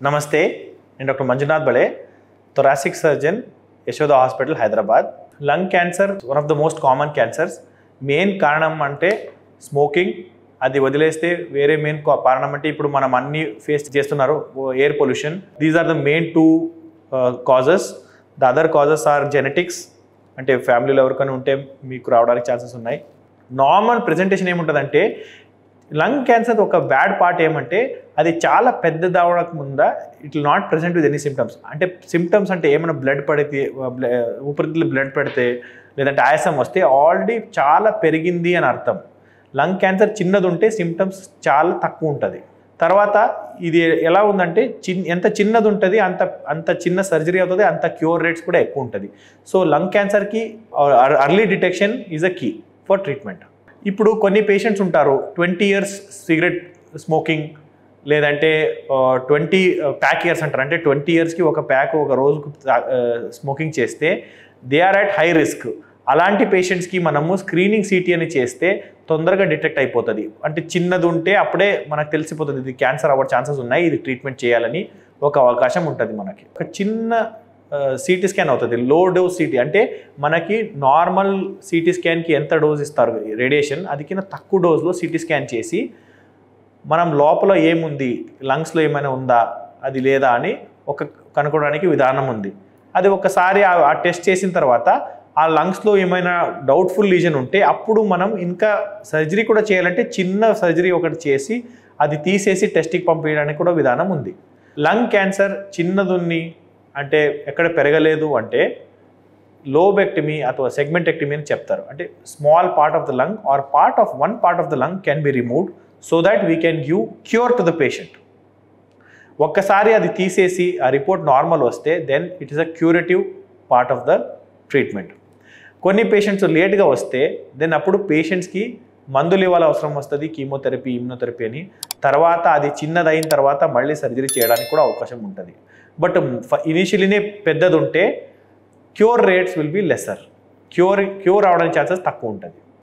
నమస్తే, నేను డాక్టర్ మంజునాథ్ బడే, thoracic surgeon, Yashoda hospital, Hyderabad. Lung cancer one of the most common cancers. Main కారణం అంటే స్మోకింగ్. అది వదిలేస్తే వేరే మెయిన్ కారణం అంటే ఇప్పుడు మనం అన్ని ఫేస్ చేస్తున్నారు, air pollution. These are the main two causes. The other causes are genetics, అంటే ఫ్యామిలీలో ఎవరికైనా ఉంటే మీకు రావడానికి ఛాన్సెస్ ఉన్నాయి. నార్మల్ ప్రెజెంటేషన్ ఏముంటుందంటే లంగ్ క్యాన్సర్ ఒక బ్యాడ్ పార్ట్ ఏమంటే అది చాలా పెద్దది అవడానికి ముందా it will not present with any symptoms. అంటే సిమ్టమ్స్ అంటే ఏమైనా బ్లడ్ పడితే, ఊపిరితిత్తులు బ్లడ్ పడితే, లేదంటే ఆయాసం వస్తే ఆల్రెడీ చాలా పెరిగింది అని అర్థం. లంగ్ క్యాన్సర్ చిన్నది ఉంటే సిమ్టమ్స్ చాలా తక్కువ ఉంటుంది. తర్వాత ఇది ఎలా ఉందంటే ఎంత చిన్నది ఉంటుంది అంత చిన్న సర్జరీ అవుతుంది, అంత క్యూర్ రేట్స్ కూడా ఎక్కువ ఉంటుంది. సో లంగ్ క్యాన్సర్కి early detection is a key for treatment. ఇప్పుడు కొన్ని పేషెంట్స్ ఉంటారు 20 years సిగరెట్ స్మోకింగ్, లేదంటే 20 ప్యాక్ ఇయర్స్ అంటారు, అంటే 20 yearsకి ఒక ప్యాక్ ఒక రోజుకు స్మోకింగ్ చేస్తే they are at high risk. అలాంటి పేషెంట్స్కి మనము స్క్రీనింగ్ సిటీ అని చేస్తే తొందరగా డిటెక్ట్ అయిపోతుంది. అంటే చిన్నది ఉంటే అప్పుడే మనకు తెలిసిపోతుంది ఇది క్యాన్సర్ అవ్వే ఛాన్సెస్ ఉన్నాయి, ఇది ట్రీట్మెంట్ చేయాలని ఒక అవకాశం ఉంటుంది మనకి. ఒక చిన్న సిటీ స్కాన్ అవుతుంది, లో డోస్ సిటీ. అంటే మనకి నార్మల్ సిటీ స్కాన్కి ఎంత డోస్ ఇస్తారు రేడియేషన్, అది కింద తక్కువ డోస్లో సిటీ స్కాన్ చేసి మనం లోపల ఏముంది, లంగ్స్లో ఏమైనా ఉందా అది లేదా అని కనుక్కోవడానికి విధానం ఉంది. అది ఒకసారి ఆ టెస్ట్ చేసిన తర్వాత ఆ లంగ్స్లో ఏమైనా డౌట్ఫుల్ లీజన్ ఉంటే అప్పుడు మనం ఇంకా సర్జరీ కూడా చేయాలంటే చిన్న సర్జరీ ఒకటి చేసి అది తీసేసి టెస్ట్కి పంపించడానికి కూడా విధానం ఉంది. లంగ్ క్యాన్సర్ చిన్నదున్ని అంటే ఎక్కడ పెరగలేదు అంటే లోబెక్టమీ అథవా సెగ్మెంటెక్టమీ అని చెప్తారు. అంటే small part of the lung or one part of the lung can be removed so that we can give cure to the patient. ఒక్కసారి అది తీసేసి ఆ రిపోర్ట్ నార్మల్ వస్తే then it is a curative part of the treatment. కొన్ని patients లేట్గా వస్తే then అప్పుడు పేషెంట్స్కి మందులు ఇవ్వాలి అవసరం వస్తుంది, కీమోథెరపీ, ఇమ్యునోథెరపీ అని. తర్వాత అది చిన్నదైన తర్వాత మళ్ళీ సర్జరీ చేయడానికి కూడా అవకాశం ఉంటుంది. బట్ ఇనిషియలీనే పెద్దది ఉంటే cure rates will be lesser, cure అవడానికి ఛాన్సెస్ తక్కువ ఉంటుంది.